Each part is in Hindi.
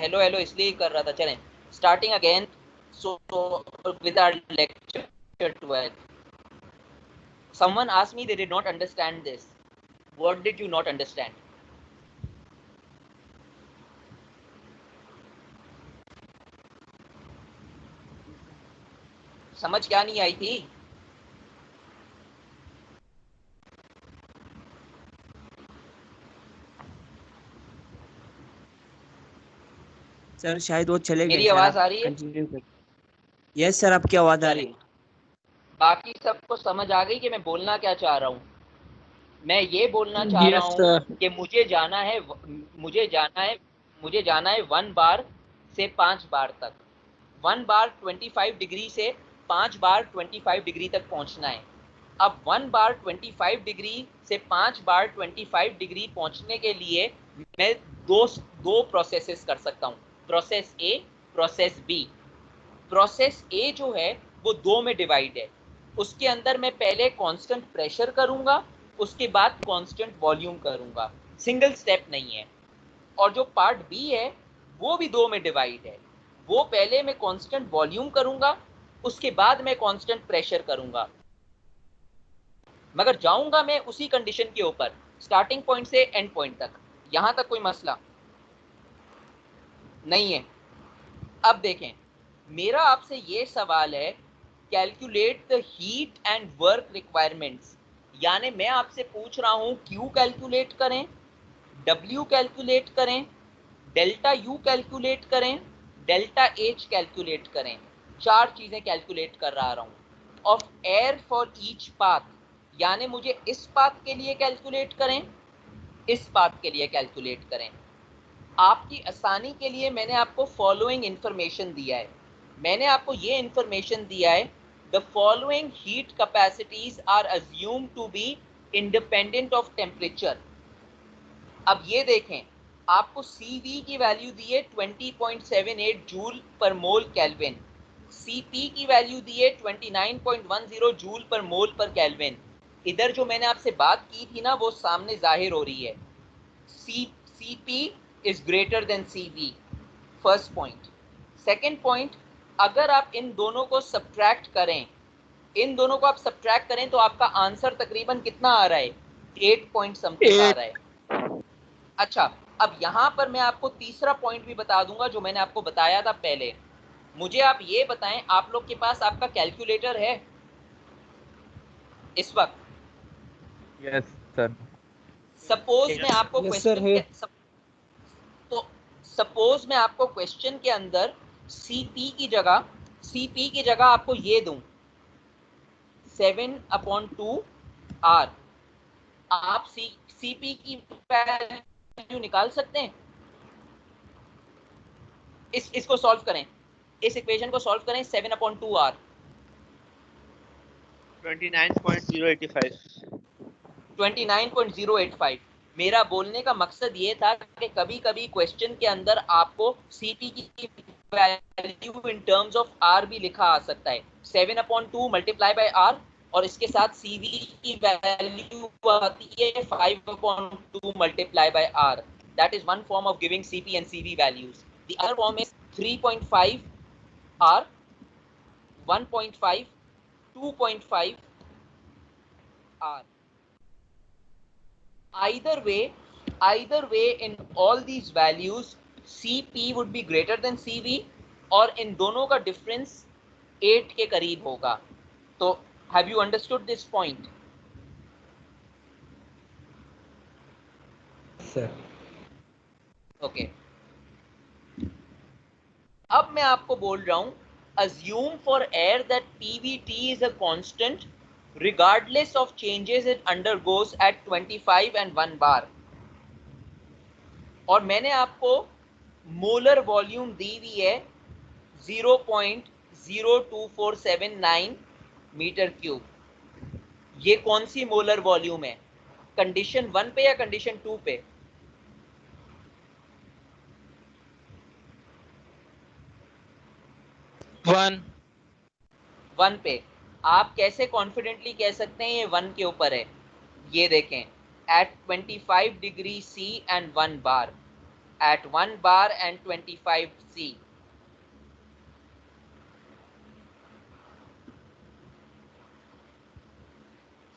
हेलो हेलो इसलिए कर रहा था। चलें starting again. So with our lecture 12, someone asked me they did not understand this. What did you not understand? समझ क्या नहीं आई थी? सर शायद वो चले गए मेरी सर, आवाज आप आ रही है? कंटिन्यू कर। यस सर, आपकी आवाज आ रही है। बाकी सबको समझ आ गई कि मैं बोलना क्या चाह रहा हूँ? मैं ये बोलना चाह रहा यस हूँ सर। कि मुझे जाना है 1 बार से 5 बार तक। 1 बार 25 डिग्री से 5 बार 25 डिग्री तक पहुंचना है। अब 1 बार 25 डिग्री से 5 बार 25 डिग्री पहुंचने के लिए मैं दो प्रोसेसेस कर सकता हूं, process A, process B. Process A जो है वो दो में डिवाइड है। उसके अंदर मैं पहले कांस्टेंट प्रेशर करूंगा, उसके बाद कांस्टेंट वॉल्यूम करूंगा, सिंगल स्टेप नहीं है। और जो पार्ट बी है वो भी दो में डिवाइड है। वो पहले मैं कांस्टेंट वॉल्यूम करूंगा, उसके बाद मैं कांस्टेंट प्रेशर करूंगा, मगर जाऊंगा मैं उसी कंडीशन के ऊपर, स्टार्टिंग पॉइंट से एंड पॉइंट तक। यहां तक कोई मसला नहीं है। अब देखें, मेरा आपसे ये सवाल है, calculate the heat and work requirements. यानी मैं आपसे पूछ रहा हूं क्यू कैलकुलेट करें, डब्ल्यू कैलकुलेट करें, डेल्टा यू कैलकुलेट करें, डेल्टा एच कैलकुलेट करें। चार चीजें कैलकुलेट कर रहा हूं। Of air for each path, यानी मुझे इस पाथ के लिए कैलकुलेट करें, इस पाथ के लिए कैलकुलेट करें। आपकी आसानी के लिए मैंने आपको फॉलोइंग इंफॉर्मेशन दिया है। मैंने आपको ये इंफॉर्मेशन दिया है, the following heat capacities are assume to be independent of temperature. अब ये देखें, आपको CV की वैल्यू दी है 20.78 जूल पर मोल केल्विन, CP की वैल्यू दी है 29.10 जूल पर मोल पर केल्विन। इधर जो मैंने आपसे बात की थी ना वो सामने जाहिर हो रही है, CP is greater than CV, first point. Second point, अगर आप इन दोनों को सब्ट्रैक्ट करें, इन दोनों को आप सब्ट्रैक्ट करें तो आपका आंसर तकरीबन कितना आ रहा है? 8 पॉइंट समथिंग आ रहा है। अच्छा, अब यहां पर मैं आपको तीसरा पॉइंट भी बता दूंगा जो मैंने आपको बताया था पहले। मुझे आप ये बताएं, आप लोग के पास आपका कैलकुलेटर है इस वक्त? Yes sir. सपोज मैं आपको यस सर क्वेश्चन है। के तो सपोज मैं आपको क्वेश्चन के अंदर सीपी की जगह आपको ये दूं 7/2 आर। आप सीपी की वैल्यू निकाल सकते हैं? इसको सॉल्व करें, इस इक्वेशन को सॉल्व करें, 7/2 आर 29.085। 29.085। मेरा बोलने का मकसद ये था कि कभी कभी क्वेश्चन के अंदर आपको सीपी की value in terms of R भी लिखा आ सकता है, 7/2 मल्टीप्लाई बाय आर, और इसके साथ सीवी की वैल्यू आती है 5/2 multiply by R. That is one form of giving CP and CV values. The other form is 3.5 R, 1.5, 2.5 R. either way in all these values CP would be greater than CV, और इन दोनों का डिफरेंस 8 के करीब होगा। तो have you understood this point? Sir Okay. अब मैं आपको बोल रहा हूं, assume for air that PVT is a constant regardless of changes it undergoes at 25 and 1 bar। और मैंने आपको मोलर वॉल्यूम दी हुई है 0.02479 मीटर क्यूब। ये कौन सी मोलर वॉल्यूम है? कंडीशन 1 पे या कंडीशन 2 पे? वन पे। आप कैसे कॉन्फिडेंटली कह सकते हैं ये 1 के ऊपर है? ये देखें, at 25 degree C and 1 bar at 1 bar and 25 C.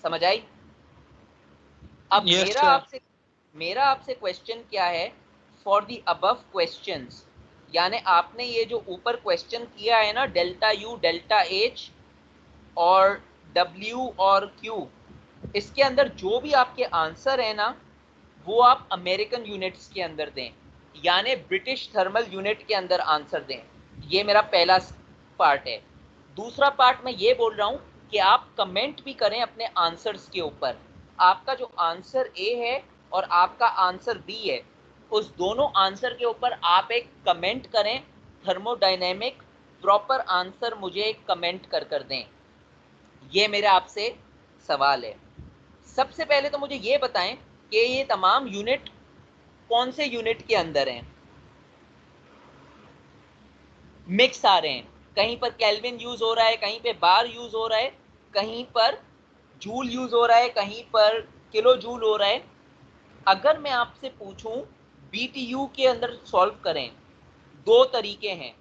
समझ आई? अब Yes, मेरा आपसे क्वेश्चन क्या है? फॉर द अबव क्वेश्चंस, यानी आपने ये जो ऊपर क्वेश्चन किया है ना, डेल्टा यू, डेल्टा एच और डब्ल्यू और क्यू, इसके अंदर जो भी आपके आंसर है ना, वो आप अमेरिकन यूनिट्स के अंदर दें, यानी ब्रिटिश थर्मल यूनिट के अंदर आंसर दें। ये मेरा पहला पार्ट है। दूसरा पार्ट मैं ये बोल रहा हूं कि आप कमेंट भी करें अपने आंसर्स के ऊपर। आपका जो आंसर ए है और आपका आंसर बी है, उस दोनों आंसर के ऊपर आप एक कमेंट करें, थर्मोडायनेमिक प्रॉपर आंसर मुझे एक कमेंट कर दें। ये मेरा आपसे सवाल है। सबसे पहले तो मुझे ये बताएं कि ये तमाम यूनिट कौन से यूनिट के अंदर हैं? मिक्स आ रहे हैं, कहीं पर केल्विन यूज हो रहा है, कहीं पे बार यूज हो रहा है, कहीं पर जूल यूज हो रहा है, कहीं पर किलो जूल हो रहा है। अगर मैं आपसे पूछूं बीटीयू के अंदर सॉल्व करें, दो तरीके हैं।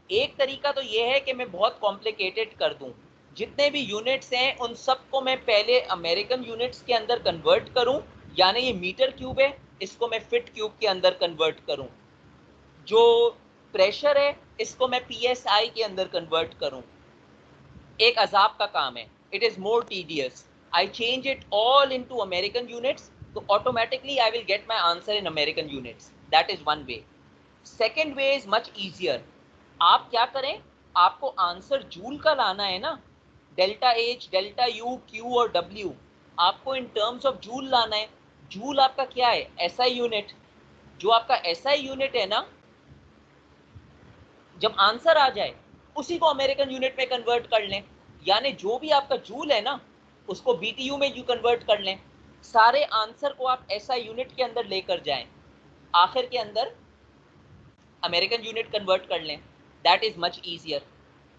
एक तरीका तो यह है कि मैं बहुत कॉम्प्लिकेटेड कर दूं, जितने भी यूनिट्स हैं उन सबको मैं पहले अमेरिकन यूनिट्स के अंदर कन्वर्ट करूं, यानी ये मीटर क्यूब है, इसको मैं फिट क्यूब के अंदर कन्वर्ट करूं। जो प्रेशर है इसको मैं पीएसआई के अंदर कन्वर्ट करूं। एक अजाब का काम है, it is more tedious. I change it all into American units, तो automatically I will get my answer in American units. That is one way. Second way is much easier. आप क्या करें, आपको आंसर जूल का लाना है ना, delta H, delta U, Q और डब्ल्यू, आपको इन टर्म्स ऑफ जूल लाना है। जूल आपका क्या है? SI unit. जो आपका एसआई यूनिट है ना, जब आंसर आ जाए उसी को अमेरिकन यूनिट में कन्वर्ट कर लें, यानी जो भी आपका जूल है ना, उसको बीटीयू में यू कन्वर्ट कर लें। सारे आंसर को आप एसआई यूनिट के अंदर लेकर जाएं, आखिर के अंदर अमेरिकन यूनिट कन्वर्ट कर लें। That is much easier.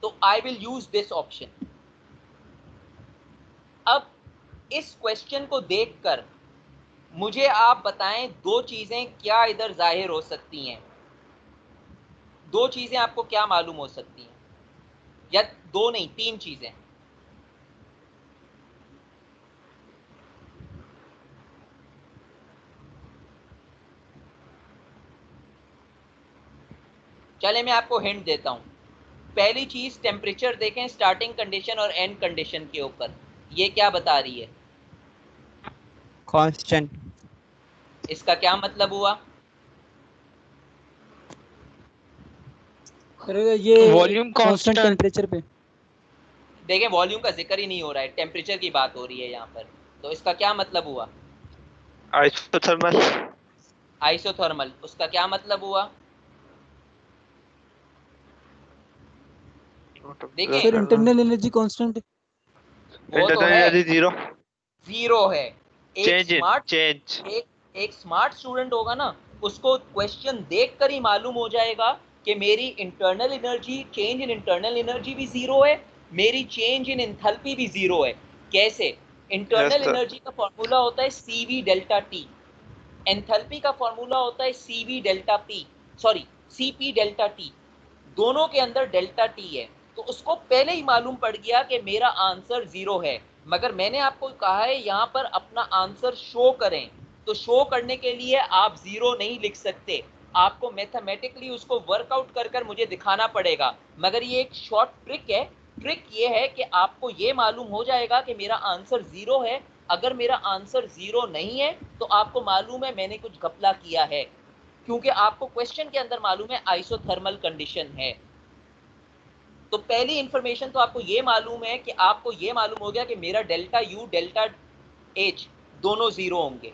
तो I will use this option. अब इस क्वेश्चन को देखकर मुझे आप बताएं दो चीजें क्या इधर जाहिर हो सकती हैं। दो चीजें आपको क्या मालूम हो सकती हैं, या दो नहीं, तीन चीजें। चले मैं आपको हिंट देता हूं। पहली चीज, टेम्परेचर देखें स्टार्टिंग कंडीशन और एंड कंडीशन के ऊपर, ये क्या बता रही है? कांस्टेंट। इसका क्या मतलब हुआ? सर ये वॉल्यूम कांस्टेंट कांस्टेंट। टेम्परेचर पे। देखें वॉल्यूम का जिक्र ही नहीं हो रहा है, टेम्परेचर की बात हो रही है यहाँ पर, तो इसका क्या मतलब हुआ? आइसोथर्मल। आइसोथर्मल, उसका क्या मतलब हुआ? देखें सर इंटरनल एनर्जी कांस्टेंट। वो तो इंटरनल है, एनर्जी जीरो। जीरो है। चेंज। एक स्मार्ट स्टूडेंट होगा ना, उसको क्वेश्चन देखकर ही मालूम हो जाएगा कि मेरी internal energy, change in internal energy भी जीरो है, मेरी चेंज इन एंथैल्पी भी जीरो है। कैसे? Yes internal sir. एनर्जी का फॉर्मूला होता है सीवी डेल्टा टी, एंथैल्पी का फॉर्मूला होता है CV delta P, sorry CP delta T. दोनों के अंदर डेल्टा टी है, तो उसको पहले ही मालूम पड़ गया कि मेरा आंसर जीरो है। मगर मैंने आपको कहा है यहां पर अपना आंसर शो करें, तो शो करने के लिए आप जीरो नहीं लिख सकते, आपको मैथमेटिकली उसको वर्कआउट कर कर मुझे दिखाना पड़ेगा। मगर ये एक शॉर्ट ट्रिक है। ट्रिक ये है कि आपको ये मालूम हो जाएगा कि मेरा आंसर जीरो है। अगर मेरा आंसर जीरो नहीं है तो आपको मालूम है मैंने कुछ घपला किया है, क्योंकि आपको क्वेश्चन के अंदर मालूम है आइसोथर्मल कंडीशन है। तो पहली इंफॉर्मेशन तो आपको ये मालूम है कि आपको ये मालूम हो गया कि मेरा डेल्टा यू, डेल्टा एच दोनों जीरो होंगे,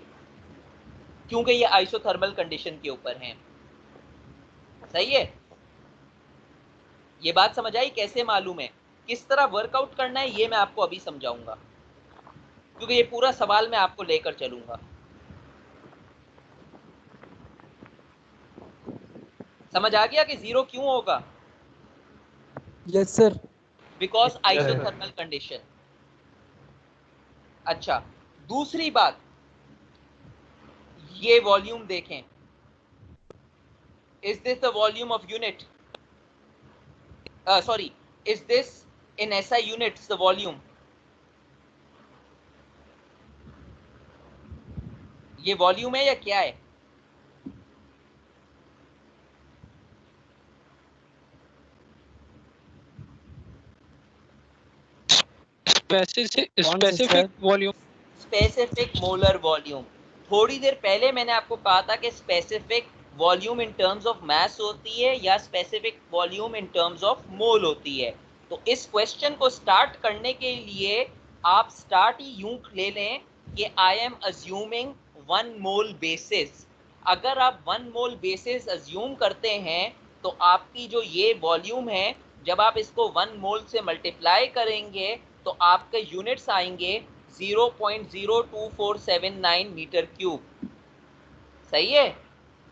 क्योंकि ये आइसोथर्मल कंडीशन के ऊपर हैं। सही है? ये बात समझ आई? कैसे मालूम है, किस तरह वर्कआउट करना है, ये मैं आपको अभी समझाऊंगा, क्योंकि ये पूरा सवाल मैं आपको लेकर चलूंगा। समझ आ गया कि जीरो क्यों होगा? Yes sir. Because yes sir. Isothermal condition. अच्छा, दूसरी बात, ये वॉल्यूम देखें, Is this the volume of unit? Sorry, is this in SI units the volume? ये वॉल्यूम है या क्या है? Specific volume, specific molar volume. थोड़ी देर पहले मैंने आपको कहा था कि specific volume in terms of mass होती है या specific volume in terms of mole होती है। तो इस क्वेश्चन को स्टार्ट करने के लिए आप स्टार्ट ही यूं ले लें कि I am assuming 1 mole basis. अगर आप 1 मोल बेसिस अज्यूम करते हैं तो आपकी जो ये वॉल्यूम है, जब आप इसको 1 मोल से मल्टीप्लाई करेंगे तो आपके यूनिट्स आएंगे 0.02479 मीटर क्यूब। सही है?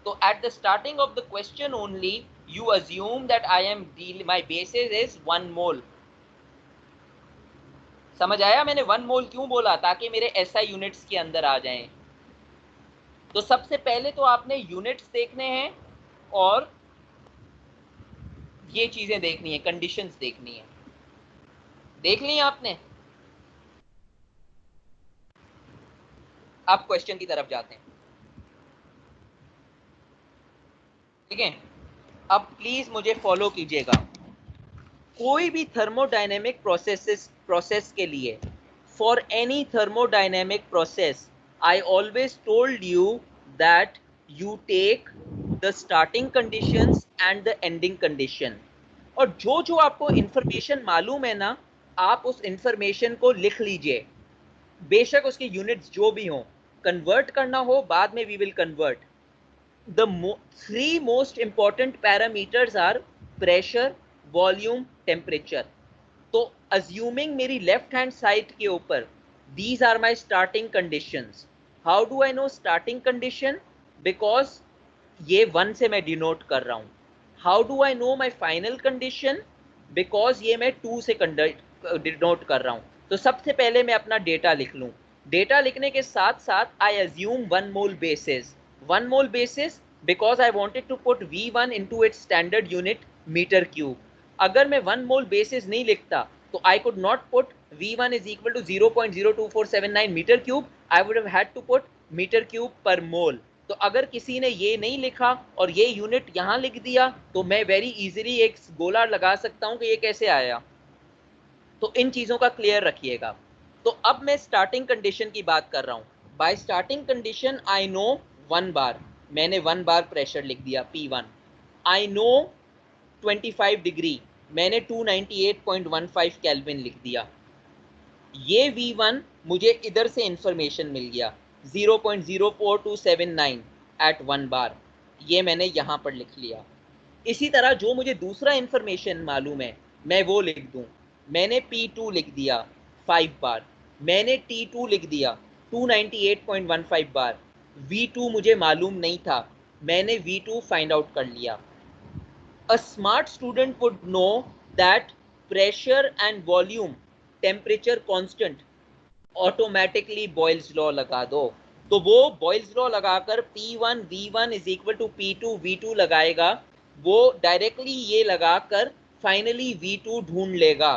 तो at the starting of the question only you assume that I am my basis is 1 मोल। समझ आया मैंने 1 मोल क्यों बोला? ताकि मेरे एसआई यूनिट्स के अंदर आ जाएं। तो सबसे पहले तो आपने यूनिट्स देखने हैं और ये चीजें देखनी है, कंडीशंस देखनी है। देख ली आपने? अब क्वेश्चन की तरफ जाते हैं। ठीक है, अब प्लीज मुझे फॉलो कीजिएगा। कोई भी थर्मोडायनेमिक प्रोसेस के लिए, for any thermodynamic process, I always told you that you take the starting conditions and the ending condition. और जो जो आपको इंफॉर्मेशन मालूम है ना, आप उस इंफॉर्मेशन को लिख लीजिए, बेशक उसके यूनिट्स जो भी हों। कन्वर्ट करना हो बाद में we will convert. The 3 most important parameters are pressure, volume, temperature. तो assuming मेरी left hand side के ऊपर these are my starting conditions. How do I know starting condition? Because ये 1 से मैं denote कर रहा हूँ। How do I know my final condition? Because ये मैं 2 से denote कर रहा हूँ। तो सबसे पहले मैं अपना डेटा लिख लूँ। डेटा लिखने के साथ साथ I assume 1 mole basis. 1 mole basis because I wanted to put V1 into its standard unit meter cube. अगर मैं 1 mole basis नहीं लिखता तो I could not put V1 is equal to 0.02479 meter cube. I would have had to put meter cube per mole. तो अगर किसी ने ये नहीं लिखा और ये यूनिट यहाँ लिख दिया तो मैं वेरी इजीली एक गोला लगा सकता हूँ कि ये कैसे आया। तो इन चीज़ों का क्लियर रखिएगा। तो अब मैं स्टार्टिंग कंडीशन की बात कर रहा हूँ। Bye starting condition I know 1 बार, मैंने 1 बार प्रेशर लिख दिया P1। आई नो 25 डिग्री, मैंने 298.15 केल्विन लिख दिया। ये V1 मुझे इधर से इंफॉर्मेशन मिल गया 0.04279 एट 1 बार, ये मैंने यहाँ पर लिख लिया। इसी तरह जो मुझे दूसरा इंफॉर्मेशन मालूम है मैं वो लिख दूँ। मैंने P2 लिख दिया 5 बार, मैंने T2 लिख दिया 298.15 बार। V2 मुझे मालूम नहीं था, मैंने V2 फाइंड आउट कर लिया। A smart student would know that pressure and volume, temperature constant, automatically Boyle's law लगा दो। तो वो Boyle's law लगाकर P1 V1 is equal to P2 V2 लगाएगा, वो डायरेक्टली ये लगाकर फाइनली V2 ढूंढ लेगा।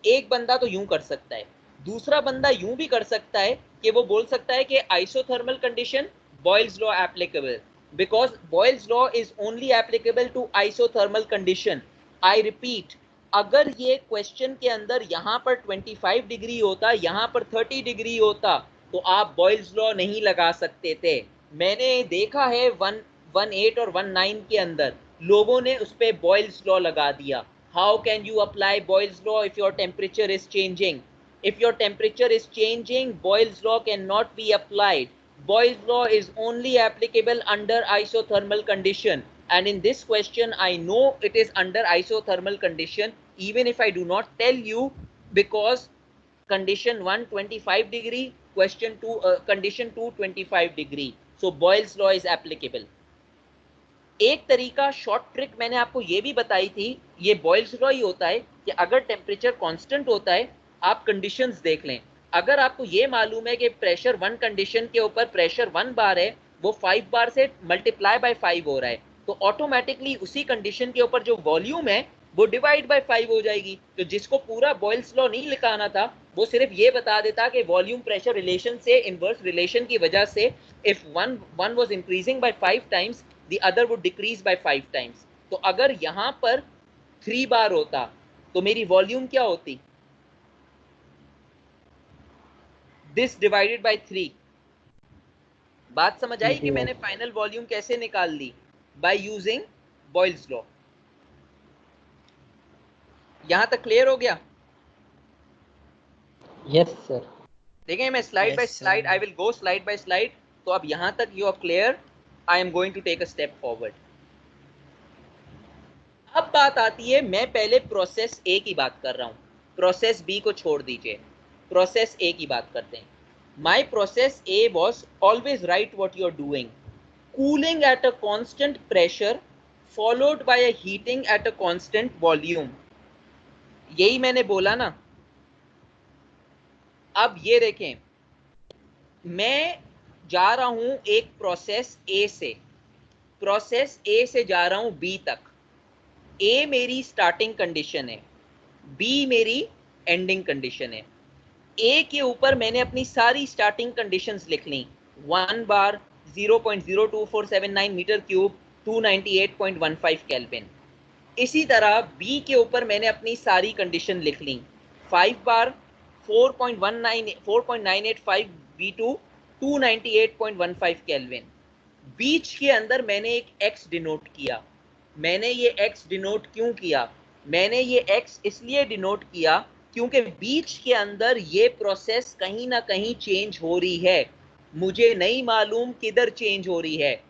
एक बंदा तो यूं कर सकता है, दूसरा बंदा यूं भी कर सकता है कि वो बोल सकता है कि isothermal condition Boyle's law applicable, because Boyle's law is only applicable to isothermal condition. I repeat, अगर ये क्वेश्चन के अंदर यहाँ पर 25 डिग्री होता, यहाँ पर 30 डिग्री होता तो आप Boyle's law नहीं लगा सकते थे। मैंने देखा है 118 और 19 के अंदर लोगों ने उस पर Boyle's law लगा दिया। How can you apply Boyle's law if your temperature is changing? If your temperature is changing, Boyle's law cannot be applied. Boyle's law is only applicable under isothermal condition, and in this question I know it is under isothermal condition even if I do not tell you, because condition 1 25 degree, question 2 condition 2 25 degree, so Boyle's law is applicable. एक तरीका शॉर्ट ट्रिक मैंने आपको ये भी बताई थी, ये बॉयल्स लॉ ही होता है कि अगर टेम्परेचर कांस्टेंट होता है आप कंडीशंस देख लें। अगर आपको ये मालूम है कि प्रेशर 1 कंडीशन के ऊपर प्रेशर 1 बार है, वो 5 बार से मल्टीप्लाई बाय 5 हो रहा है, तो ऑटोमेटिकली उसी कंडीशन के ऊपर जो वॉल्यूम है वो डिवाइड बाय 5 हो जाएगी। तो जिसको पूरा बॉयल्स लॉ नहीं लिखाना था वो सिर्फ ये बता देता कि वॉल्यूम प्रेशर रिलेशन से इनवर्स रिलेशन की वजह से if one was increasing by 5 times the other would decrease by 5 times. तो अगर यहां पर 3 बार होता तो मेरी वॉल्यूम क्या होती, दिस डिवाइडेड बाय 3। बात समझ आई कि मैंने फाइनल वॉल्यूम कैसे निकाल ली, बाय यूजिंग बॉयल्स लॉ। यहां तक क्लियर हो गया? Yes sir. देखें मैं slide by slide, I will go slide by slide. तो अब यहां तक you are clear, I am going to take a step forward. अब बात आती है, मैं पहले प्रोसेस ए की बात कर रहा हूं, प्रोसेस बी को छोड़ दीजिए, प्रोसेस ए की बात करते हैं। My process A was always right what you are doing, cooling at a constant pressure followed by a heating at a constant volume. यही मैंने बोला ना। अब ये देखें, मैं जा रहा हूं एक प्रोसेस ए से, प्रोसेस ए से जा रहा हूं बी तक। ए मेरी स्टार्टिंग कंडीशन है, बी मेरी एंडिंग कंडीशन है। ए के ऊपर मैंने अपनी सारी स्टार्टिंग कंडीशंस लिख ली, 1 बार 0.02479 मीटर क्यूब 298.15 केल्विन। इसी तरह बी के ऊपर मैंने अपनी सारी कंडीशन लिख ली, 5 बार 4.985 V2 298.15 केल्विन। बीच के अंदर मैंने एक x डिनोट किया। मैंने ये x डिनोट क्यों किया? मैंने ये x इसलिए डिनोट किया क्योंकि बीच के अंदर ये प्रोसेस कहीं ना कहीं चेंज हो रही है, मुझे नहीं मालूम किधर चेंज हो रही है।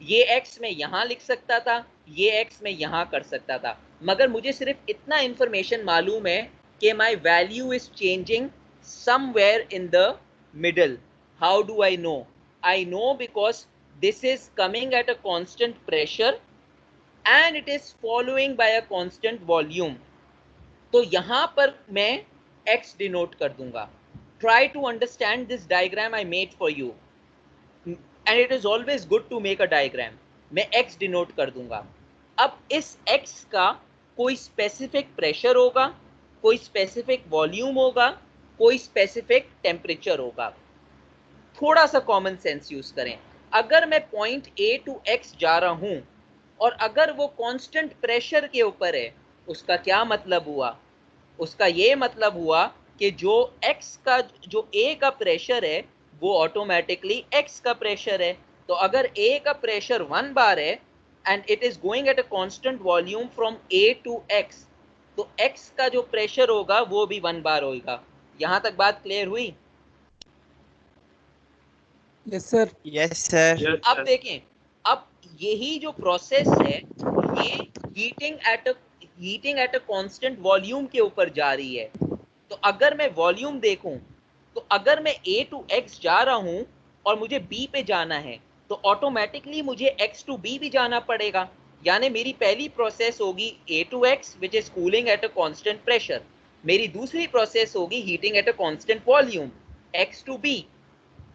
ये x मैं यहां लिख सकता था, ये x मैं यहां कर सकता था, मगर मुझे सिर्फ इतना इंफॉर्मेशन मालूम है कि my value is changing somewhere in the middle. How do I know? I know because this is coming at a constant pressure and it is following by a constant volume. तो यहां पर मैं x डिनोट कर दूंगा। Try to understand this diagram I made for you and it is always good to make a diagram. मैं x डिनोट कर दूंगा। अब इस x का कोई स्पेसिफिक प्रेशर होगा, कोई स्पेसिफिक वॉल्यूम होगा, कोई स्पेसिफिक टेम्परेचर होगा। थोड़ा सा कॉमन सेंस यूज करें। अगर मैं पॉइंट A टू X जा रहा हूं और अगर वो कांस्टेंट प्रेशर के ऊपर है, उसका क्या मतलब हुआ? उसका ये मतलब हुआ कि जो X का जो A का प्रेशर है वो ऑटोमेटिकली X का प्रेशर है। तो अगर A का प्रेशर 1 बार है and it is going at a constant volume from A to X, तो X का जो प्रेशर होगा वो भी 1 बार होगा। यहां तक बात क्लियर हुई? Yes sir. Yes sir. अब देखें, अब यही जो प्रोसेस है ये heating at a constant volume के ऊपर जा रही है। तो अगर मैं वॉल्यूम देखूं, तो अगर मैं A टू X जा रहा हूं और मुझे B पे जाना है तो ऑटोमेटिकली मुझे X टू B भी जाना पड़ेगा। यानी मेरी पहली प्रोसेस होगी A to X which is cooling at a constant pressure, मेरी दूसरी प्रोसेस होगी heating at a constant volume X to B।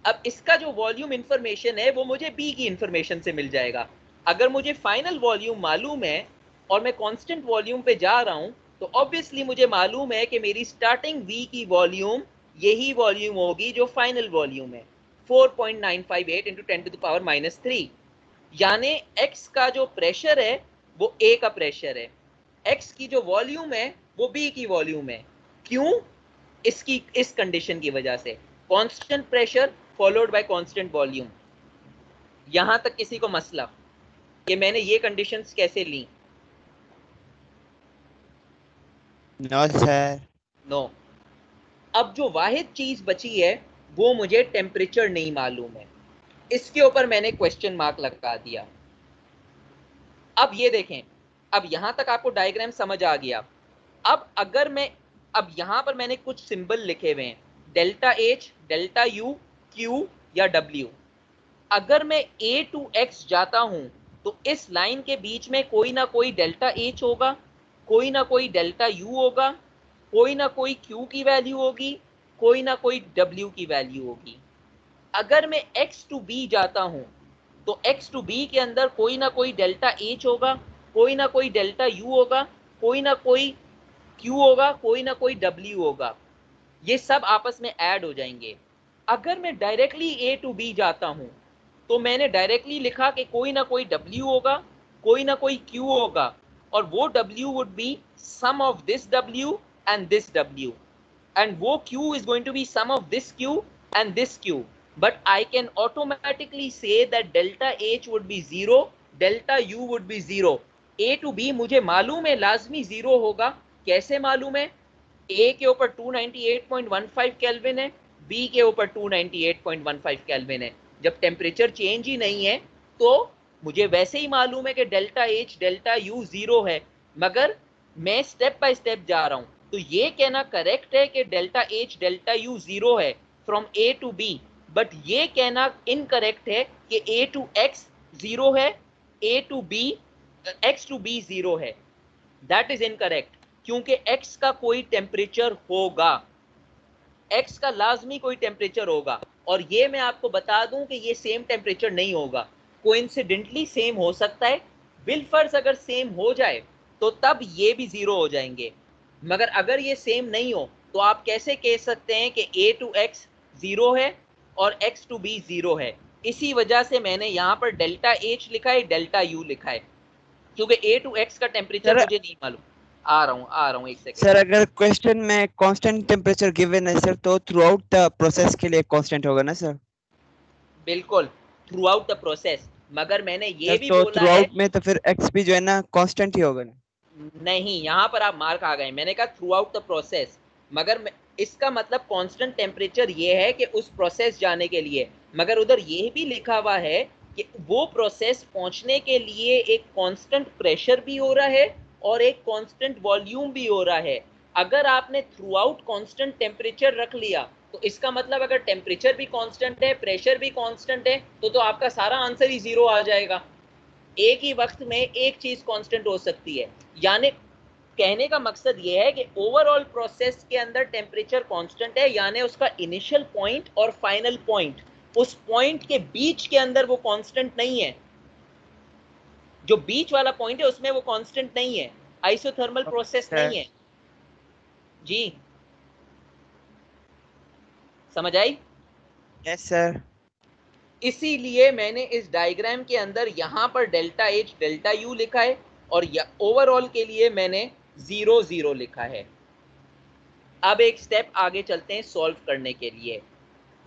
अब इसका जो वॉल्यूम इंफॉर्मेशन है वो मुझे बी की इंफॉर्मेशन से मिल जाएगा। अगर मुझे फाइनल वॉल्यूम मालूम है और मैं कांस्टेंट वॉल्यूम पे जा रहा हूं तो ऑब्वियसली मुझे मालूम है कि मेरी स्टार्टिंग वी की वॉल्यूम यही वॉल्यूम होगी जो फाइनल वॉल्यूम है, 4.958 इंटू 10 टू द पावर -3। यानी x का जो प्रेशर है वो a का प्रेशर है, x की जो वॉल्यूम है वो b की वॉल्यूम है। क्यों? इसकी इस कंडीशन की वजह से, constant pressure followed bye constant volume. यहां तक किसी को मसला कि मैंने ये कंडीशंस कैसे ली? No sir. नो। अब जो वाहिद चीज बची है वो मुझे टेम्परेचर नहीं मालूम है, इसके ऊपर मैंने क्वेश्चन मार्क लगा दिया। अब ये देखें, अब यहां तक आपको डायग्राम समझ आ गया। अब अगर मैं, अब यहां पर मैंने कुछ सिंबल लिखे हुए हैं, delta H, delta U, Q या W। अगर मैं A टू X जाता हूं तो इस लाइन के बीच में कोई ना कोई डेल्टा H होगा, कोई ना कोई डेल्टा U होगा, कोई ना कोई Q की वैल्यू होगी, कोई ना कोई W की वैल्यू होगी। अगर मैं X टू B जाता हूं तो x टू b के अंदर कोई ना कोई डेल्टा h होगा, कोई ना कोई डेल्टा u होगा, कोई ना कोई q होगा, कोई ना कोई w होगा। ये सब आपस में ऐड हो जाएंगे। अगर मैं डायरेक्टली a टू b जाता हूं तो मैंने डायरेक्टली लिखा कि कोई ना कोई w होगा, कोई ना कोई q होगा, और वो w would be sum of this w and this w, and wo q is going to be sum of this q and this q, but I can automatically say that delta h would be 0, delta u would be 0। a to b मुझे मालूम है लाजमी 0 होगा। कैसे मालूम है? a के ऊपर 298.15 केल्विन है, b के ऊपर 298.15 केल्विन है। जब टेम्परेचर चेंज ही नहीं है तो मुझे वैसे ही मालूम है कि डेल्टा h डेल्टा u 0 है, मगर मैं स्टेप बाय स्टेप जा रहा हूं। तो ये कहना करेक्ट है कि डेल्टा एच डेल्टा यू 0 है from A to B, but ये कहना इनकरेक्ट है कि ए टू एक्स 0 है, A to B X two B 0 है। दैट इज इनकरेक्ट, क्योंकि एक्स का कोई टेम्परेचर होगा, एक्स का लाजमी कोई टेम्परेचर होगा, और ये मैं आपको बता दूं कि ये सेम टेम्परेचर नहीं होगा, कोइंसिडेंटली सेम हो सकता है। बिलफर्ज अगर सेम हो जाए तो तब ये भी 0 हो जाएंगे, मगर अगर ये सेम नहीं हो तो आप कैसे कह सकते हैं कि a टू x 0 है और x टू b 0 है? इसी वजह से मैंने यहाँ पर डेल्टा h लिखा है, डेल्टा u लिखा है, क्योंकि a टू x का टेम्परेचर मुझे नहीं मालूम। आ रहा हूँ एक सेकेंड। सर अगर क्वेश्चन में कांस्टेंट टेम्परेचर गिवन है सर, तो थ्रू आउट द प्रोसेस के लिए कांस्टेंट होगा ना सर? बिल्कुल, थ्रू आउट द प्रोसेस, मगर मैंने ये भी तो बोला थ्रू है आउट में तो फिर एक्स भी जो है ना कांस्टेंट ही होगा ना? नहीं, यहाँ पर आप मार खा गए। मैंने कहा थ्रू आउट द प्रोसेस, मगर इसका मतलब कांस्टेंट टेम्परेचर ये है कि उस प्रोसेस जाने के लिए, मगर उधर ये भी लिखा हुआ है कि वो प्रोसेस पहुंचने के लिए एक कांस्टेंट प्रेशर भी हो रहा है और एक कांस्टेंट वॉल्यूम भी हो रहा है। अगर आपने थ्रू आउट कांस्टेंट टेम्परेचर रख लिया तो इसका मतलब अगर टेम्परेचर भी कांस्टेंट है, प्रेशर भी कांस्टेंट है, तो आपका सारा आंसर ही 0 आ जाएगा। एक ही वक्त में एक चीज कांस्टेंट हो सकती है, यानी कहने का मकसद ये है कि ओवरऑल प्रोसेस के अंदर टेम्परेचर कांस्टेंट है, यानी उसका इनिशियल पॉइंट और फाइनल पॉइंट, उस पॉइंट के बीच के अंदर वो कांस्टेंट नहीं है। जो बीच वाला पॉइंट है उसमें वो कांस्टेंट नहीं है, आइसोथर्मल प्रोसेस नहीं है। जी समझ आई? Yes sir. इसीलिए मैंने इस डायग्राम के अंदर यहां पर डेल्टा एच डेल्टा यू लिखा है और ओवरऑल के लिए मैंने 0 0 लिखा है। अब एक स्टेप आगे चलते हैं सॉल्व करने के लिए।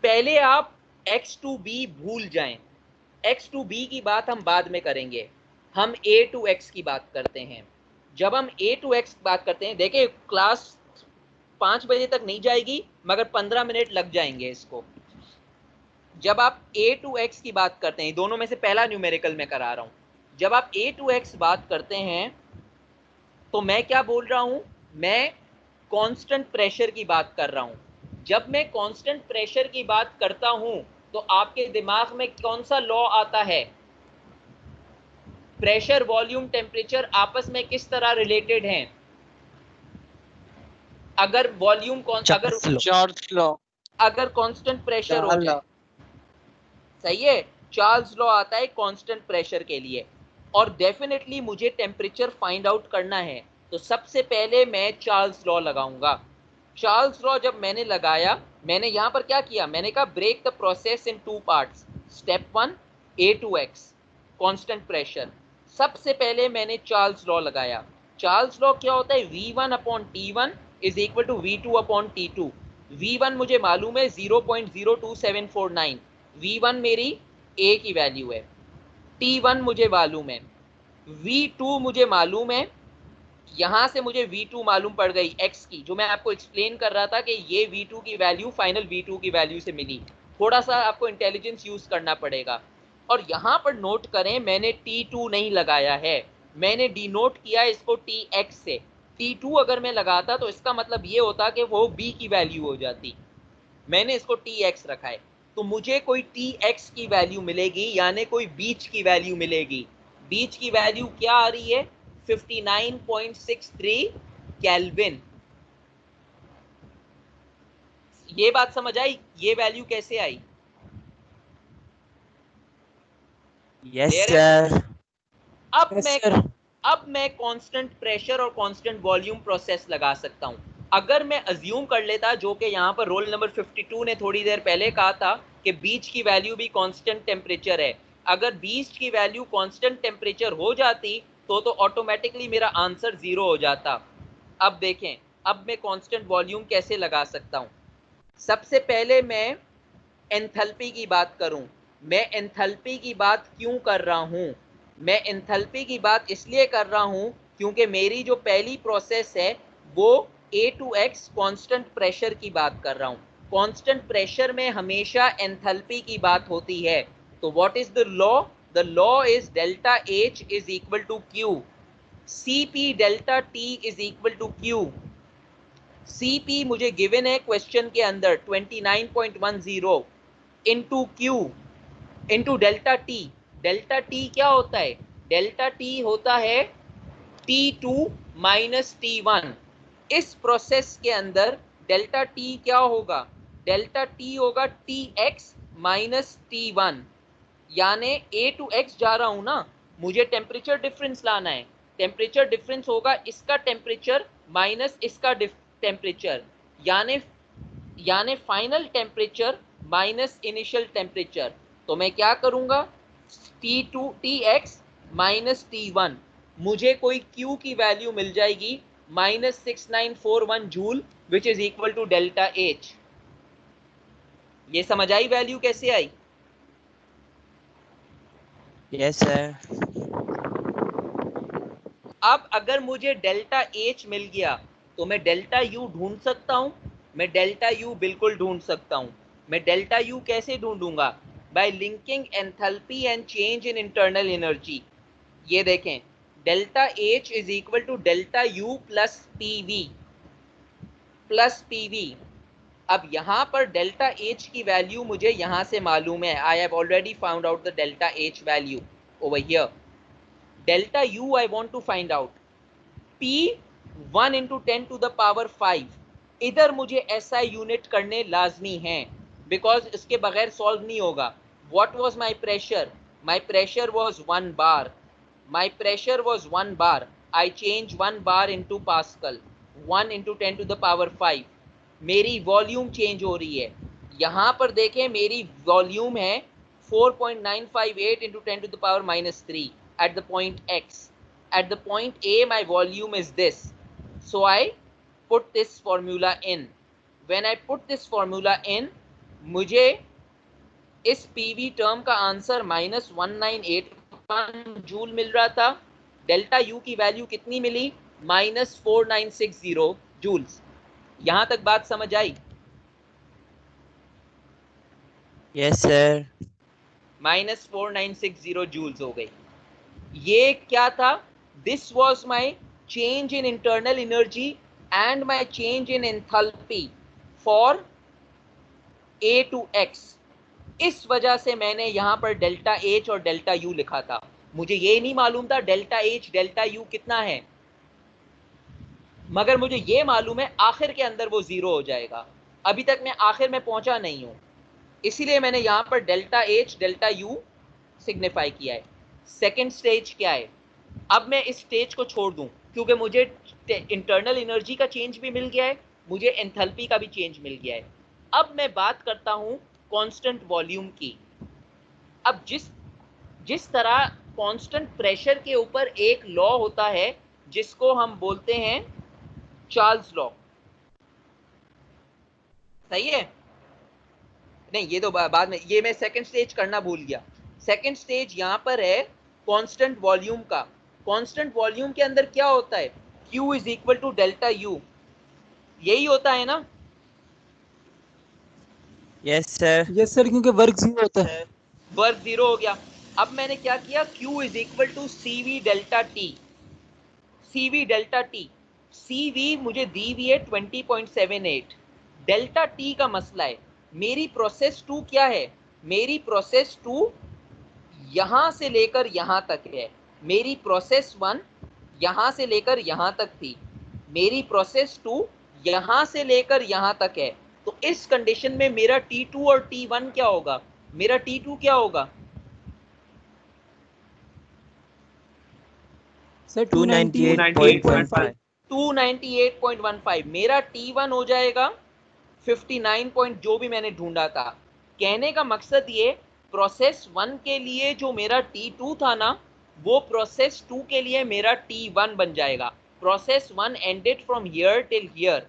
पहले आप x टू b भूल जाएं, x टू b की बात हम बाद में करेंगे, हम a टू x की बात करते हैं। जब हम a टू x की बात करते हैं, देखिए क्लास 5 बजे तक नहीं जाएगी मगर 15 मिनट लग जाएंगे इसको। जब आप a टू x की बात करते हैं, दोनों में से पहला न्यूमेरिकल मैं करा रहा हूं, जब आप a टू x बात करते हैं तो मैं क्या बोल रहा हूं? मैं कांस्टेंट प्रेशर की बात कर रहा हूं। जब मैं कांस्टेंट प्रेशर की बात करता हूं तो आपके दिमाग में कौन सा लॉ आता है? प्रेशर वॉल्यूम टेम्परेचर आपस में किस तरह रिलेटेड हैं? अगर वॉल्यूम चार्ल्स लॉ अगर कांस्टेंट प्रेशर हो जाए, सही है, चार्ल्स लॉ आता है कांस्टेंट प्रेशर के लिए। और डेफिनेटली मुझे टेम्परेचर फाइंड आउट करना है, तो सबसे पहले मैं चार्ल्स लॉ लगाऊंगा। चार्ल्स लॉ जब मैंने लगाया, मैंने यहां पर क्या किया? मैंने कहा break the process in 2 parts. Step 1 a to x constant pressure. सबसे पहले मैंने चार्ल्स लॉ लगाया। चार्ल्स लॉ क्या होता है? v1 upon t1 is equal to v2 upon t2। v1 मुझे मालूम है 0.02749, v1 मेरी a की वैल्यू है, t1 मुझे मालूम है, v2 मुझे मालूम है, यहां से मुझे v2 मालूम पड़ गई x की, जो मैं आपको एक्सप्लेन कर रहा था कि ये v2 की वैल्यू फाइनल v2 की वैल्यू से मिली। थोड़ा सा आपको इंटेलिजेंस यूज करना पड़ेगा। और यहां पर नोट करें, मैंने t2 नहीं लगाया है, मैंने डिनोट किया इसको tx से। t2 अगर मैं लगाता तो इसका मतलब ये होता कि वो b की वैल्यू हो जाती, मैंने इसको tx रखा है। तो मुझे कोई tx की वैल्यू मिलेगी, यानी कोई बीच की वैल्यू मिलेगी। बीच की वैल्यू क्या आ रही है? 59.63 केल्विन। ये बात समझ आई? ये वैल्यू कैसे आई? Yes, Clear है? sir. अब मैं कांस्टेंट प्रेशर और कांस्टेंट वॉल्यूम प्रोसेस लगा सकता हूं। अगर मैं अज्यूम कर लेता, जो कि यहां पर रोल नंबर 52 ने थोड़ी देर पहले कहा था कि बीच की वैल्यू भी कांस्टेंट टेम्परेचर है, अगर बीच की वैल्यू कांस्टेंट टेम्परेचर हो जाती तो ऑटोमेटिकली मेरा आंसर 0 हो जाता। अब देखें, अब मैं कांस्टेंट वॉल्यूम कैसे लगा सकता हूं। सबसे पहले मैं एंथैल्पी की बात करूं। मैं एंथैल्पी की बात क्यों कर रहा हूं? मैं एंथैल्पी की बात इसलिए कर रहा हूं क्योंकि मेरी जो पहली प्रोसेस है वो A2X कांस्टेंट प्रेशर की बात कर रहा हूं। कांस्टेंट प्रेशर में हमेशा एंथैल्पी की बात होती है। तो what is the law? The law is delta H is equal to Q, CP delta T is equal to Q। CP मुझे गिवन है क्वेश्चन के अंदर 29.10 into Q into delta T। Delta T क्या होता है? डेल्टा T होता है T2 माइनस T1। इस प्रोसेस के अंदर डेल्टा T क्या होगा? डेल्टा T होगा Tx माइनस T1, यानी A टू X जा रहा हूं ना, मुझे टेम्परेचर डिफरेंस लाना है। टेम्परेचर डिफरेंस होगा इसका टेम्परेचर माइनस इसका टेम्परेचर, यानी final temperature minus initial temperature. तो मैं क्या करूंगा? T2 Tx माइनस T1, मुझे कोई Q की वैल्यू मिल जाएगी -6941 joule, which is equal to delta H। ये समझ आई वैल्यू कैसे आई? Yes, sir. अब अगर मुझे डेल्टा H मिल गया तो मैं डेल्टा U ढूंढ सकता हूं। मैं डेल्टा U बिल्कुल ढूंढ सकता हूं। मैं डेल्टा U कैसे ढूंढूंगा? By linking enthalpy and change in internal energy. ये देखें, delta H is equal to delta U plus PV। अब यहां पर डेल्टा H की वैल्यू मुझे यहां से मालूम है। I have already found out the delta H value over here. Delta U I want to find out. P 1 into 10 to the power 5, इधर मुझे SI यूनिट करने लाजमी हैं, बिकॉज इसके बगैर सॉल्व नहीं होगा। What was my pressure? My pressure was 1 bar. My pressure was 1 bar. I change 1 bar into Pascal. 1 into 10 to the power 5. मेरी वॉल्यूम चेंज हो रही है। यहां पर देखें, मेरी वॉल्यूम है 4.958 into 10 to the power minus 3 at the point X. At the point A, my volume is this. So I put this formula in. When I put this formula in, मुझे इस PV टर्म का आंसर -1981 जूल मिल रहा था। डेल्टा U की वैल्यू कितनी मिली? -4960 जूल्स। यहां तक बात समझ आई? Yes, sir. -4960 जूल्स हो गई। ये क्या था? This was my change in internal energy and my change in enthalpy for A to X। इस वजह से मैंने यहां पर डेल्टा H और डेल्टा U लिखा था। मुझे ये नहीं मालूम था डेल्टा H डेल्टा U कितना है, मगर मुझे ये मालूम है आखिर के अंदर वो 0 हो जाएगा। अभी तक मैं आखिर में पहुंचा नहीं हूं, इसीलिए मैंने यहां पर delta H delta U signify किया है। सेकेंड स्टेज क्या है? अब मैं इस स्टेज को छोड़ दूं क्योंकि मुझे इंटरनल एनर्जी का चेंज भी मिल गया है, मुझे एंथैल्पी का भी चेंज मिल गया है। अब मैं बात करता हूं कांस्टेंट वॉल्यूम की। अब जिस तरह कांस्टेंट प्रेशर के ऊपर एक लॉ होता है जिसको हम बोलते हैं चार्ल्स लॉ, सही है? नहीं, ये तो बाद में, ये मैं सेकंड स्टेज करना भूल गया। सेकंड स्टेज यहां पर है कांस्टेंट वॉल्यूम का। कांस्टेंट वॉल्यूम के अंदर क्या होता है? Q is equal to delta U, यही होता है ना? Yes, sir. यस सर, क्योंकि वर्क 0 होता है। वर्क 0 हो गया। अब मैंने क्या किया? Q is equal to CV delta T। CV delta T, CV मुझे दी हुई है 20.78। डेल्टा T का मसला है। मेरी प्रोसेस 2 क्या है? मेरी प्रोसेस 2 यहां से लेकर यहां तक है। मेरी प्रोसेस 1 यहां से लेकर यहां तक थी। मेरी प्रोसेस 2 यहां से लेकर यहां तक है। तो इस कंडीशन में मेरा T2 और T1 क्या होगा? मेरा T2 क्या होगा? सर 298.15. 298.15 मेरा T1 हो जाएगा 59 पॉइंट जो भी मैंने ढूंढा था। कहने का मकसद ये, प्रोसेस 1 के लिए जो मेरा T2 था ना, वो प्रोसेस 2 के लिए मेरा T1 बन जाएगा। Process 1 ended from here till here,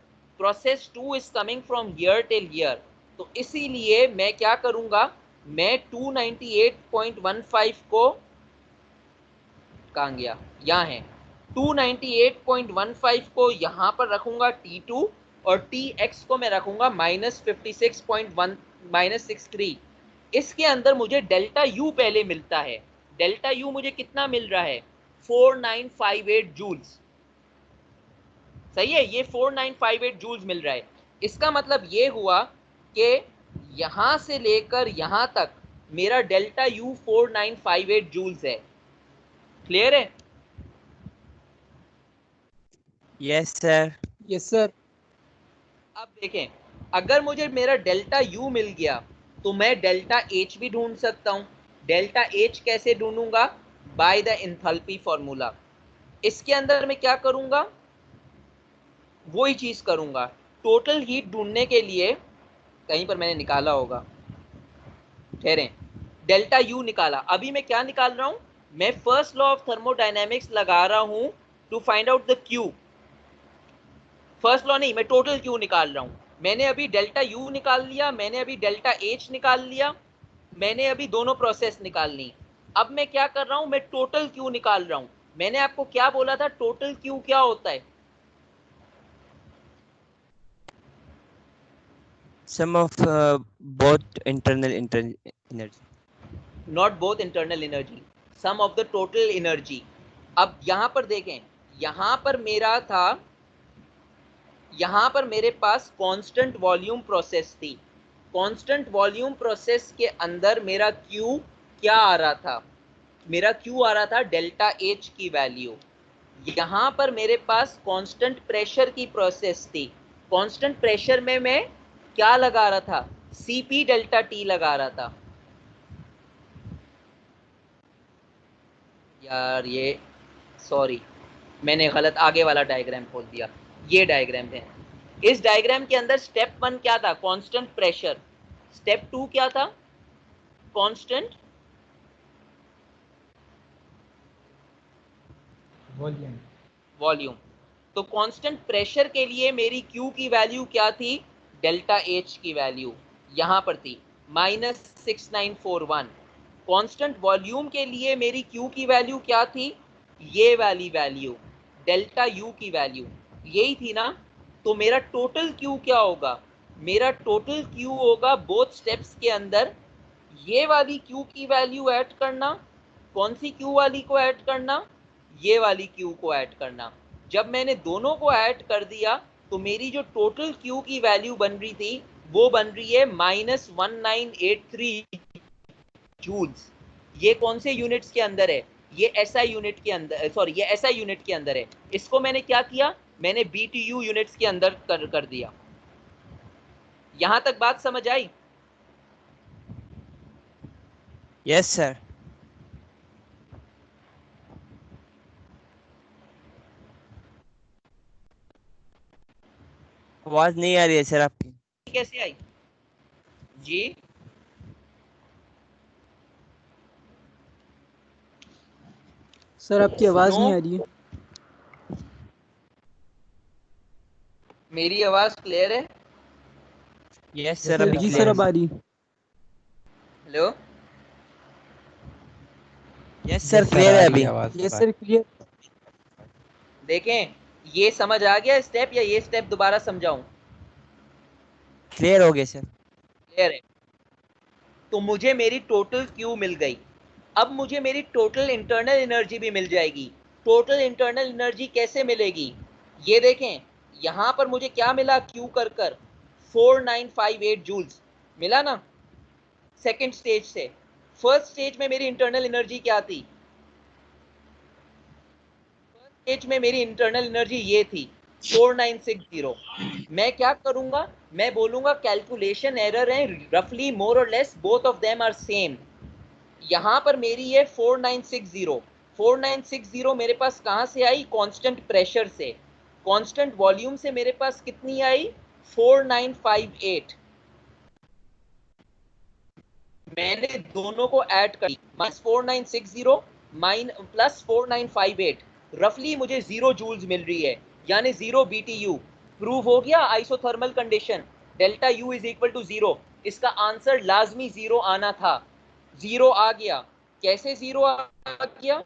process 2 is coming from here till here. तो इसीलिए मैं क्या करूंगा, मैं 298.15 को, कहाँ गया, यहाँ है, 298.15 को यहाँ पर रखूंगा T2 और Tx को मैं रखूंगा -56.1 इसके अंदर मुझे डेल्टा U पहले मिलता है। डेल्टा U मुझे कितना मिल रहा है, 4958 जूल्स। सही है, ये 4958 जूल्स मिल रहा है। इसका मतलब ये हुआ कि यहां से लेकर यहां तक मेरा डेल्टा U 4958 जूल्स है। क्लियर है? Yes, sir. Yes sir. अब देखें, अगर मुझे मेरा डेल्टा U मिल गया तो मैं डेल्टा H भी ढूंढ सकता हूं। डेल्टा H कैसे ढूंढूंगा, बाय द एंथैल्पी फॉर्मूला। इसके अंदर मैं क्या करूंगा, वही चीज करूंगा। टोटल हीट ढूंढने के लिए, कहीं पर मैंने निकाला होगा, ठहरें, डेल्टा U निकाला। अभी मैं क्या निकाल रहा हूं, मैं फर्स्ट लॉ ऑफ थर्मोडायनेमिक्स लगा रहा हूं to find out the Q। First law नहीं, मैं टोटल Q निकाल रहा हूं। मैंने अभी डेल्टा U निकाल लिया, मैंने अभी डेल्टा H निकाल लिया, मैंने अभी दोनों प्रोसेस निकाल ली। अब मैं क्या कर रहा हूं, मैं टोटल Q निकाल रहा हूं। मैंने आपको क्या बोला था, टोटल Q क्या होता है? Sum of both internal energy. Not both internal energy, sum of the total energy. अब यहां पर देखें, यहां पर मेरा था, यहां पर मेरे पास कांस्टेंट वॉल्यूम प्रोसेस थी। कांस्टेंट वॉल्यूम प्रोसेस के अंदर मेरा Q क्या आ रहा था, मेरा Q आ रहा था डेल्टा H की वैल्यू। यहां पर मेरे पास कांस्टेंट प्रेशर की प्रोसेस थी। कांस्टेंट प्रेशर में मैं क्या लगा रहा था, Cp डेल्टा T लगा रहा था। यार ये, सॉरी, मैंने गलत आगे वाला डायग्राम खोल दिया। ये डायग्राम है। इस डायग्राम के अंदर स्टेप 1 क्या था, कांस्टेंट प्रेशर। स्टेप 2 क्या था, कांस्टेंट वॉल्यूम। तो कांस्टेंट प्रेशर के लिए मेरी Q की वैल्यू क्या थी, डेल्टा H की वैल्यू यहां पर थी -6941। कांस्टेंट वॉल्यूम के लिए मेरी Q की वैल्यू क्या थी, ये वाली वैल्यू, डेल्टा U की वैल्यू यही थी ना। तो मेरा टोटल Q क्या होगा, मेरा टोटल Q होगा बोथ स्टेप्स के अंदर ये वाली Q की वैल्यू ऐड करना। कौन सी Q वाली को ऐड करना, ये वाली Q को ऐड करना। जब मैंने दोनों को ऐड कर दिया तो मेरी जो टोटल Q की वैल्यू बन रही थी वो बन रही है -1983 जूल्स। ये कौन से यूनिट्स के अंदर है, ये SI यूनिट के अंदर, सॉरी ये SI यूनिट के अंदर है। इसको मैंने क्या किया, मैंने BTU यूनिट्स के अंदर कर दिया। यहां तक बात समझ आई? Yes, sir. आवाज नहीं आ रही है सर आपकी। कैसे आई जी? सर आपकी आवाज नो, नहीं आ रही है। मेरी आवाज क्लियर है? यस सर, सर अभी जी क्लियर सर है। अब आ रही है। हेलो, यस सर, क्लियर है अभी। Yes sir clear. देखें, ये समझ आ गया स्टेप, या ये स्टेप दोबारा समझाऊं? क्लियर हो गया सर। क्लियर है। तो मुझे मेरी टोटल Q मिल गई। अब मुझे मेरी टोटल इंटरनल एनर्जी भी मिल जाएगी। टोटल इंटरनल एनर्जी कैसे मिलेगी, ये देखें, यहां पर मुझे क्या मिला, Q कर 4958 जूल्स मिला ना, सेकेंड स्टेज से। फर्स्ट स्टेज में मेरी इंटरनल एनर्जी क्या थी, फर्स्ट स्टेज में मेरी इंटरनल एनर्जी ये थी 4960। मैं क्या करूंगा, मैं बोलूंगा कैलकुलेशन एरर है, रफली मोर और less both of them are same. यहां पर मेरी है 4960, 4960 मेरे पास कहां से आई? कांस्टेंट प्रेशर से। कांस्टेंट वॉल्यूम से मेरे पास कितनी आई? 4958। मैंने दोनों को ऐड कर -4960 प्लस 4958, रफली मुझे 0 जूल्स मिल रही है, यानी 0 BTU। प्रूव हो गया isothermal condition, delta U is equal to 0। इसका आंसर लाजमी 0 आना था, 0 आ गया। कैसे 0 आ गया?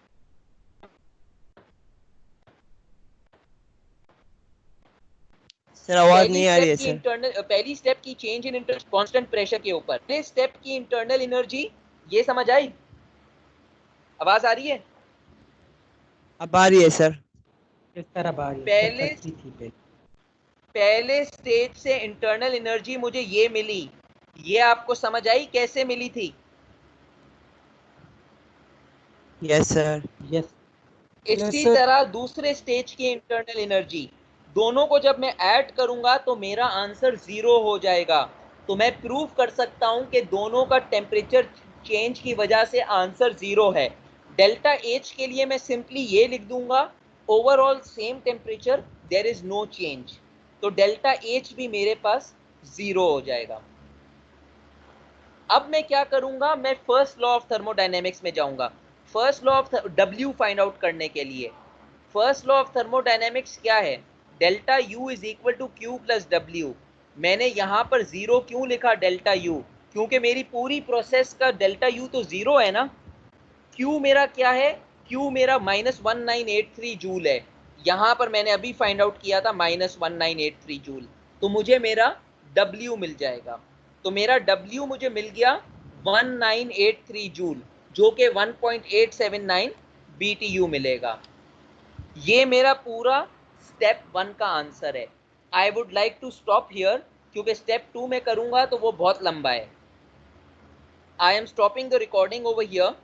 सर आवाज नहीं आ रही है सर। पहली स्टेप की चेंज इन कांस्टेंट प्रेशर के ऊपर, पहले स्टेप की इंटरनल एनर्जी, ये समझ आई? आवाज आ रही है? अब आ रही है सर। इस तरह बाहर पहले पहले स्टेज से इंटरनल एनर्जी मुझे ये मिली, ये आपको समझ आई कैसे मिली थी? Yes sir. यस इसी सर। तरह दूसरे स्टेज की इंटरनल एनर्जी, दोनों को जब मैं ऐड करूंगा तो मेरा आंसर 0 हो जाएगा। तो मैं प्रूव कर सकता हूं कि दोनों का टेम्परेचर चेंज की वजह से आंसर 0 है। डेल्टा H के लिए मैं सिंपली ये लिख दूंगा, overall same temperature, there is no change. तो डेल्टा H भी मेरे पास 0 हो जाएगा। अब मैं क्या करूंगा? मैं फर्स्ट लॉ ऑफ थर्मोडायनेमिक्स में जाऊंगा, first law of W find out करने के लिए। फर्स्ट लॉ ऑफ थर्मोडायनेमिक्स क्या है? Delta U is equal to Q plus W। मैंने यहां पर 0 क्यों लिखा डेल्टा U? क्योंकि मेरी पूरी प्रोसेस का डेल्टा U तो 0 है ना। Q मेरा क्या है? Q मेरा -1983 जूल है। यहां पर मैंने अभी फाइंड आउट किया था -1983 जूल। तो मुझे मेरा W मिल जाएगा। तो मेरा W मुझे मिल गया 1983 जूल, जो कि 1.879 BTU मिलेगा। ये मेरा पूरा स्टेप 1 का आंसर है। I would like to stop here, क्योंकि स्टेप 2 में करूंगा तो वो बहुत लंबा है। I am stopping the recording over here.